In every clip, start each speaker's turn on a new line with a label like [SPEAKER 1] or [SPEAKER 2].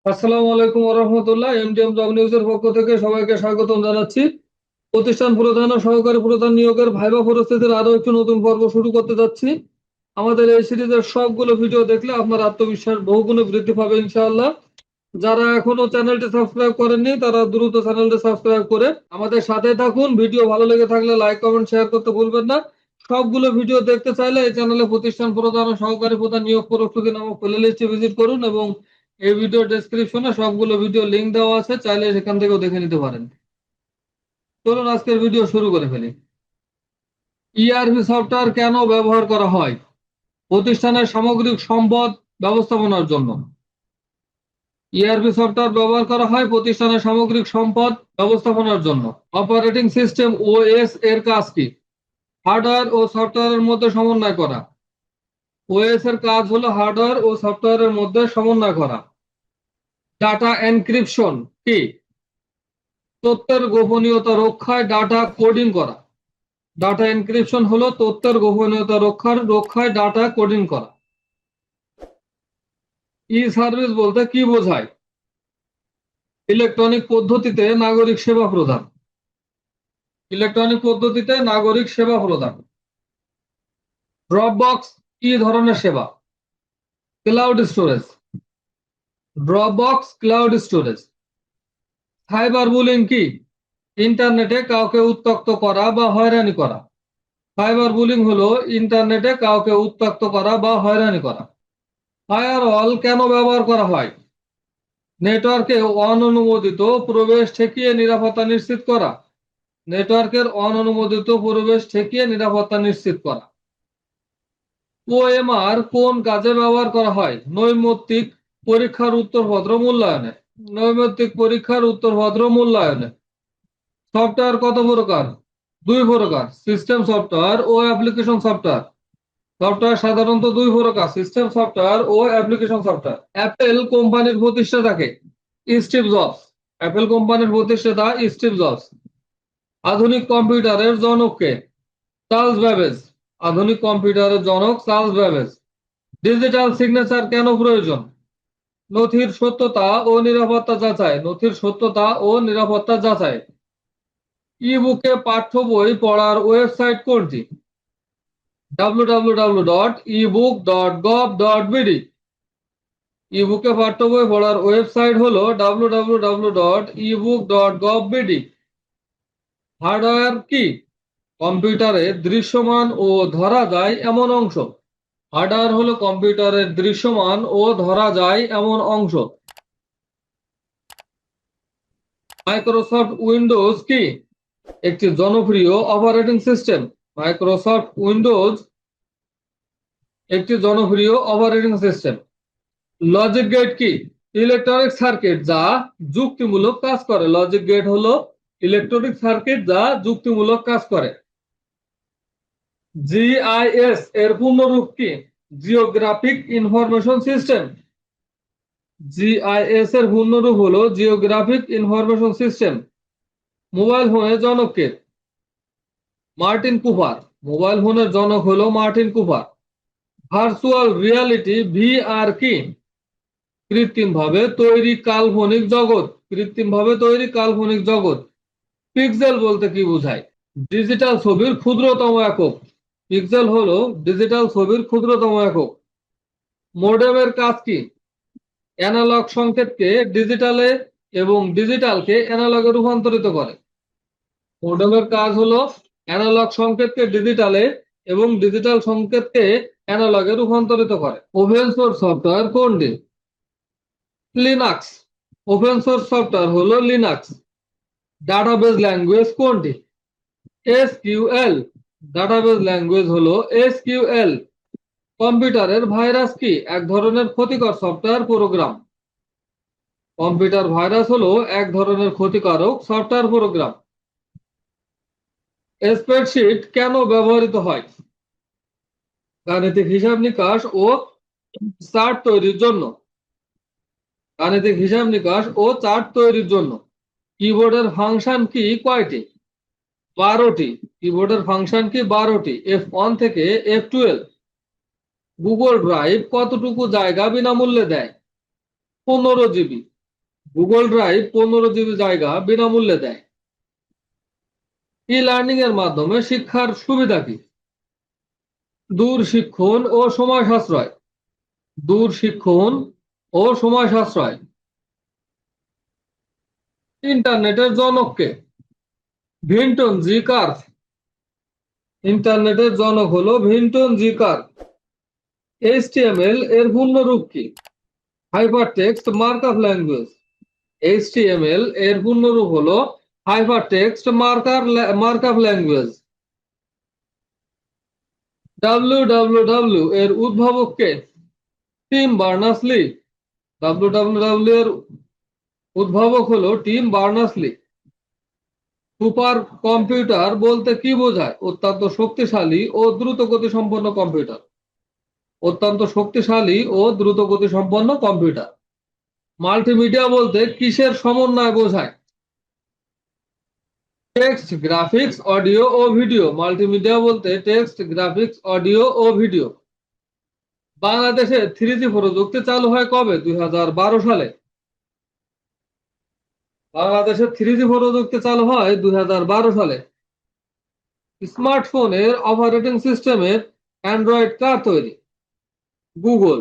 [SPEAKER 1] আসসালামু আলাইকুম রহমতুল্লাহ। MDM job নিউজের পক্ষ থেকে সবাইকে স্বাগতম জানাচ্ছি। প্রতিষ্ঠান প্রধান ও সহকারী প্রধান নিয়োগের ভাইবা পরিস্থিতির আরো একটি নতুন পর্ব শুরু করতে যাচ্ছি। আমাদের এই সিরিজের সবগুলো ভিডিও দেখলে আপনার আত্মবিশ্বাস বহুগুণে বৃদ্ধি পাবে ইনশাআল্লাহ। যারা এখনো চ্যানেলটি সাবস্ক্রাইব করেননি তারা দ্রুত চ্যানেলটি সাবস্ক্রাইব করে আমাদের সাথে থাকুন। ভিডিও ভালো লেগে থাকলে লাইক কমেন্ট শেয়ার করতে ভুলবেন না। সবগুলো ভিডিও দেখতে চাইলে এই চ্যানেলে প্রতিষ্ঠান প্রধান ও সহকারী প্রধান নিয়োগ প্রস্তুতি নামক প্লেলিস্টে ভিজিট করুন এবং এই ভিডিও ডেসক্রিপশনে সবগুলো ভিডিও লিংক দেওয়া আছে, চাইলে সেখান থেকেও দেখে নিতে পারেন। চলুন আজকের ভিডিও শুরু করে ফেলি। ইআরপি সফটওয়্যার কেন ব্যবহার করা হয়? প্রতিষ্ঠানের সামগ্রিক সম্পদ ব্যবস্থাপনার জন্য। ইআরপি সফটওয়্যার ব্যবহার করা হয় প্রতিষ্ঠানের সামগ্রিক সম্পদ ব্যবস্থাপনার জন্য। অপারেটিং সিস্টেম ওএস এর কাজ কি? হার্ডওয়্যার ও সফটওয়্যারের মধ্যে সমন্বয় করা। ওএস এর কাজ হলো হার্ডওয়্যার ও সফটওয়্যারের মধ্যে সমন্বয় করা। ডাটা এনক্রিপশন কি? তথ্যের গোপনীয়তা রক্ষায় ডাটা কোডিং করা। ডাটা এনক্রিপশন হলো তথ্যের গোপনীয়তা রক্ষায় ডাটা কোডিং করা। ই সার্ভিস বলতে কি বোঝায়? ইলেকট্রনিক পদ্ধতিতে নাগরিক সেবা প্রদান। ইলেকট্রনিক পদ্ধতিতে নাগরিক সেবা প্রদান। ড্রপবক্স কি ধরনের সেবা? Cloud storage. Dropbox cloud storage. Cyber bullying কি? ইন্টারনেটে কাউকে উত্ত্যক্ত করা বা হয়রানি করা। সাইবার বুলিং হলো ইন্টারনেটে কাউকে উত্ত্যক্ত করা বা হয়রানি করা। ফায়ারওয়াল কেন ব্যবহার করা হয়? নেটওয়ার্কে অননুমোদিত প্রবেশ ঠেকিয়ে নিরাপত্তা নিশ্চিত করা। নেটওয়ার্কের অননুমোদিত প্রবেশ ঠেকিয়ে নিরাপত্তা নিশ্চিত করা। ওএমআর কোন কাজে ব্যবহার করা হয়? নৈমিত্তিক পরীক্ষার উত্তরপত্র মূল্যায়নে। নৈমিত্তিক পরীক্ষার উত্তরপত্র মূল্যায়নে। সফটওয়্যার কত প্রকার? দুই প্রকার, সিস্টেম সফটওয়্যার ও অ্যাপ্লিকেশন সফটওয়্যার। সফটওয়্যার সাধারণত দুই প্রকার, সিস্টেম সফটওয়্যার ও অ্যাপ্লিকেশন সফটওয়্যার। অ্যাপেল কোম্পানির প্রতিষ্ঠাতাকে? Steve jobs. অ্যাপেল কোম্পানির প্রতিষ্ঠাতা স্টিভ জবস। আধুনিক কম্পিউটারের জনক কে? Charles Babbage. আধুনিক কম্পিউটারের জনক চার্লস ব্যাবেজ। ডিজিটাল সিগনেচার কেন প্রয়োজন? নথির সত্যতা ও নিরাপত্তা যাচাই। নথির সত্যতা ও নিরাপত্তা যাচাই। ই বুকে পাঠ্য বই পড়ার ওয়েবসাইট কোনটি? www.ebook.gov.bd। ইবুকে পাঠ্য বই পড়ার ওয়েবসাইট হলো www.ebook.gov.bd। হার্ডওয়্যার কি? কম্পিউটারে দৃশ্যমান ও ধরা যায় এমন অংশ। হার্ডওয়্যার হলো কম্পিউটারের দৃশ্যমান ও ধরা যায় এমন অংশ। মাইক্রোসফট উইন্ডোজ কি? একটি জনপ্রিয় অপারেটিং সিস্টেম। মাইক্রোসফট উইন্ডোজ একটি জনপ্রিয় অপারেটিং সিস্টেম। লজিক গেট কি? ইলেকট্রনিক সার্কিট যা যুক্তিমূলক কাজ করে। লজিক গেট হলো ইলেকট্রনিক সার্কিট যা যুক্তিমূলক কাজ করে। জিআইএস এর পূর্ণরূপ কি? Geographic information system. জিআইএস এর পূর্ণরূপ হলো জিওগ্রাফিক ইনফরমেশন সিস্টেম। মোবাইল ফোনের জনক কে? Martin Cooper. মোবাইল ফোনের জনক হলো Martin Cooper. Virtual reality VR কি? কৃত্রিমভাবে তৈরি কাল্পনিক জগৎ। কৃত্রিমভাবে তৈরি কাল্পনিক জগৎ। পিক্সেল বলতে কি বোঝায়? ডিজিটাল ছবির ক্ষুদ্রতম একক। পিক্সেল হলো ডিজিটাল ছবির ক্ষুদ্রতম একক। মোডেমের কাজ কি? অ্যানালগ সংকেতকে ডিজিটালে এবং ডিজিটালকে অ্যানালগে রূপান্তরিত করে। মোডেমের কাজ হলো অ্যানালগ সংকেতকে ডিজিটালে এবং ডিজিটাল সংকেতকে অ্যানালগে রূপান্তরিত করে। ওপেন সোর্স সফটওয়্যার কোনটি? লিনাক্স। ওপেন সোর্স সফটওয়্যার হলো লিনাক্স। ডাটাবেজ ল্যাঙ্গুয়েজ কোনটি? এসকিউএল। ডাটাবেজ ল্যাঙ্গুয়েজ হলো এসকিউএল। কম্পিউটারের ভাইরাস কি? এক ধরনের ক্ষতিকর সফটওয়্যার প্রোগ্রাম। কম্পিউটার ভাইরাস হলো এক ধরনের ক্ষতিকারক সফটওয়্যার প্রোগ্রাম। স্প্রেডশিট কেন ব্যবহৃত হয়? গাণিতিক হিসাব নিকাশ ও চার্ট তৈরির জন্য। গাণিতিক হিসাব নিকাশ ও চার্ট তৈরির জন্য। কিবোর্ডের ফাংশন কি কয়টি? 12টি। কিবোর্ডের ফাংশন কি 12টি। F1 থেকে F12। গুগল ড্রাইভ কতটুকু জায়গা বিনামূল্যে দেয়? 15 জিবি। গুগল ড্রাইভ 15 GB জায়গা বিনামূল্যে দেয়। ই লার্নিং এর মাধ্যমে শিক্ষার সুবিধা কি? দূর শিক্ষণ ও সময় সাশ্রয়। দূর শিক্ষণ ও সময় সাশ্রয়। ইন্টারনেটের জনক কে? ভিন্টন জি কার্ভ। ইন্টারনেটের জনক হলো ভিন্টন জি কার্ভ। HTML এর পূর্ণ রূপ কি? Hypertext markup language. HTML এর পূর্ণ রূপ হলো হাইপারটেক্সট মার্কআপ ল্যাঙ্গুয়েজ। www এর উদ্ভাবক কে? Team Berners-Lee. www এর উদ্ভাবক হলো টিম বার্নার্স-লি। সুপার কম্পিউটার বলতে কি বোঝায়? অত্যন্ত শক্তিশালী ও দ্রুত গতিসম্পন্ন কম্পিউটার। অত্যন্ত শক্তিশালী ও দ্রুত গতিসম্পন্ন কম্পিউটার। মাল্টিমিডিয়া বলতে কিসের সমন্বয় বোঝায়? টেক্সট, গ্রাফিক্স, অডিও ও ভিডিও। মাল্টিমিডিয়া বলতে টেক্সট, গ্রাফিক্স, অডিও ও ভিডিও। বাংলাদেশে 3G প্রযুক্তি চালু হয় কবে? 2012 সালে। বাংলাদেশে 3G প্রযুক্তি চালু হয় 2012 সালে। স্মার্টফোনের অপারেটিং সিস্টেমের অ্যান্ড্রয়েড কার তৈরি? গুগল।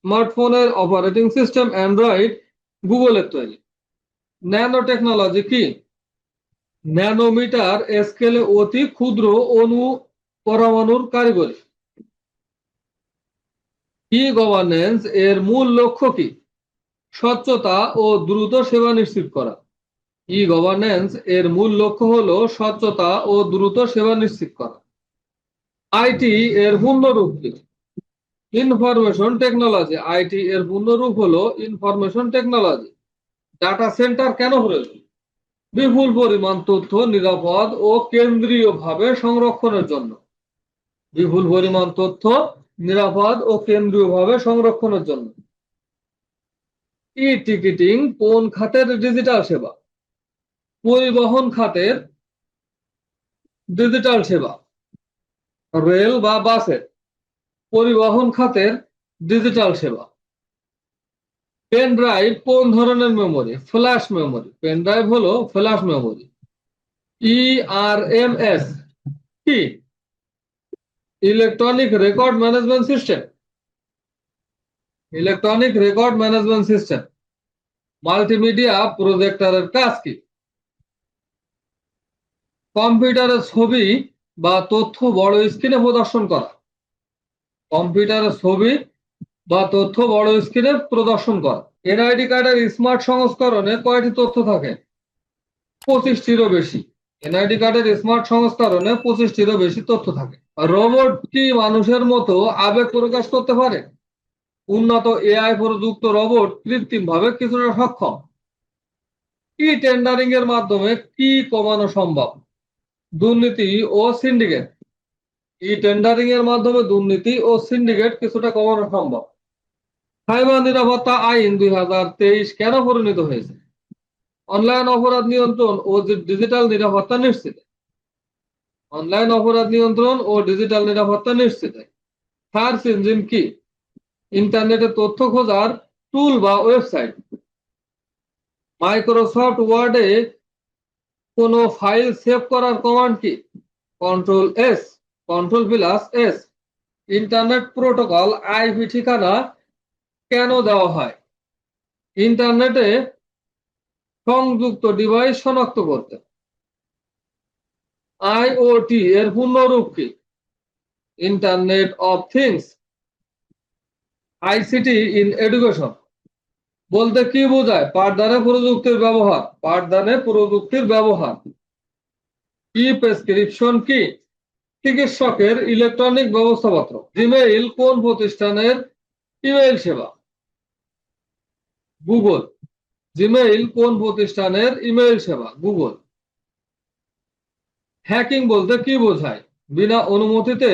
[SPEAKER 1] স্মার্টফোনের অপারেটিং সিস্টেম অ্যান্ড্রয়েড গুগলের তৈরি। ন্যানো টেকনোলজি কি? ন্যানোমিটার স্কেলে অতি ক্ষুদ্র অণু পরমাণুর কারিগরি। ই গভর্নেন্স এর মূল লক্ষ্য কি? স্বচ্ছতা ও দ্রুত সেবা নিশ্চিত করা। ই গভর্নেন্স এর মূল লক্ষ্য হলো স্বচ্ছতা ও দ্রুত সেবা নিশ্চিত করা। আইটি এর পূর্ণ রূপ কি? Information technology. আইটি এর পূর্ণ রূপ হলো ইনফরমেশন টেকনোলজি। ডাটা সেন্টার কেন প্রয়োজন? বিপুল পরিমাণ তথ্য নিরাপদ ও কেন্দ্রীয়ভাবে সংরক্ষণের জন্য। বিপুল পরিমাণ তথ্য নিরাপদ ও কেন্দ্রীয়ভাবে সংরক্ষণের জন্য। ই টিকিটিং কোন খাতের ডিজিটাল সেবা? পরিবহন খাতের ডিজিটাল সেবা। রেল বা বাসের। পরিবহন খাতের ডিজিটাল সেবা। পেন ড্রাইভ কোন ধরনের memory? Flash memory. Pen drive হলো ফ্ল্যাশ মেমোরি। ERMS কি? Electronic record management system. Electronic record management system. Multimedia প্রজেক্টরের কাজ কি? কম্পিউটারের ছবি বা তথ্য বড় স্ক্রিনে প্রদর্শন করা। কম্পিউটারের ছবি বা তথ্য বড় স্ক্রিনে প্রদর্শন করা। এনআইডি কার্ডের স্মার্ট সংস্করণে কয়টি তথ্য থাকে? 25টিরও বেশি। এনআইডি কার্ডের স্মার্ট সংস্করণে 25টিরও বেশি তথ্য থাকে। রোবট কি মানুষের মতো আবেগ প্রকাশ করতে পারে? উন্নত এআই প্রযুক্ত রোবট কৃত্রিমভাবে কিছুটা সক্ষম। কি টেন্ডারিং এর মাধ্যমে কি কমানো সম্ভব? দুর্নীতি ও সিন্ডিকেট। ই টেন্ডারিং এর মাধ্যমে দুর্নীতি ও সিন্ডিকেট কিছুটা কমানো সম্ভব। সাইবার নিরাপত্তা আইন 2023 কেন পরিণত হয়েছে? অনলাইন অপরাধ নিয়ন্ত্রণ ও ডিজিটাল নিরাপত্তা নিশ্চিতে। অনলাইন অপরাধ নিয়ন্ত্রণ ও ডিজিটাল নিরাপত্তা নিশ্চিতে। সার্চ ইঞ্জিন কি? ইন্টারনেটে তথ্য খোঁজার টুল বা ওয়েবসাইট। মাইক্রোসফট ওয়ার্ডে কোনো ফাইল সেভ করার কমান্ড কি? কন্ট্রোল+S। কন্ট্রোল+S। ইন্টারনেট প্রোটোকল আইপি ঠিকানা কেন দেওয়া হয়? ইন্টারনেটে সংযুক্ত ডিভাইস শনাক্ত করতে। আইওটি এর পূর্ণ রূপ কি? Internet of things. ICT in education বলতে কি বোঝায়? পাঠদানে প্রযুক্তির ব্যবহার। পাঠদানে প্রযুক্তির ব্যবহার। ই প্রেসক্রিপশন কি? চিকিৎসকের ইলেকট্রনিক ব্যবস্থাপত্র। জিমেইল কোন প্রতিষ্ঠানের ইমেইল সেবা? গুগল। জিমেইল কোন প্রতিষ্ঠানের ইমেইল সেবা? গুগল। হ্যাকিং বলতে কি বোঝায়? বিনা অনুমতিতে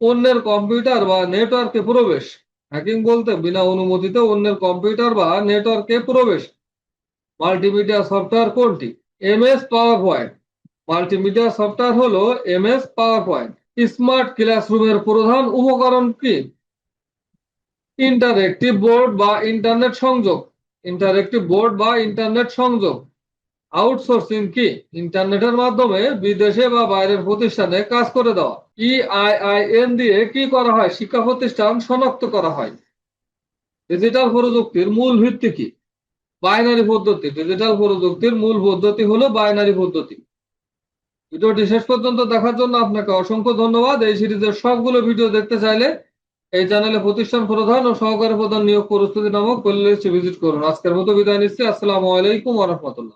[SPEAKER 1] অন্যের কম্পিউটার বা নেটওয়ার্কে প্রবেশ। হ্যাকিং বলতে বিনা অনুমতিতে অন্যের কম্পিউটার বা নেটওয়ার্কে প্রবেশ। মাল্টিমিডিয়া সফটওয়্যার কোনটি? MS power point. Multimedia software হলো এমএস পাওয়ার পয়েন্ট। স্মার্ট ক্লাসরুমের প্রধান উপকরণ কি? ইন্টারেক্টিভ বোর্ড বা ইন্টারনেট সংযোগ। ইন্টারেক্টিভ বোর্ড বা ইন্টারনেট সংযোগ। আউটসোর্সিং কি? ইন্টারনেটের মাধ্যমে বিদেশে বা বাইরের প্রতিষ্ঠানে কাজ করে দেওয়া। EIIN দিয়ে কি করা হয়? শিক্ষা প্রতিষ্ঠান শনাক্ত করা হয়। ডিজিটাল প্রযুক্তির মূল ভিত্তি কি? বাইনারি পদ্ধতি। ডিজিটাল প্রযুক্তির মূল পদ্ধতি হলো বাইনারি পদ্ধতি। ভিডিওটি শেষ পর্যন্ত দেখার জন্য আপনাকে অসংখ্য ধন্যবাদ। এই সিরিজের সবগুলো ভিডিও দেখতে চাইলে এই চ্যানেলে প্রতিষ্ঠান প্রধান ও সহকারী প্রধান নিয়োগ প্রস্তুতি নামক প্লেলিস্টে ভিজিট করুন। আজকের মতো বিদায় নিচ্ছি। আসসালামু আলাইকুম ওয়া রাহমাতুল্লাহ।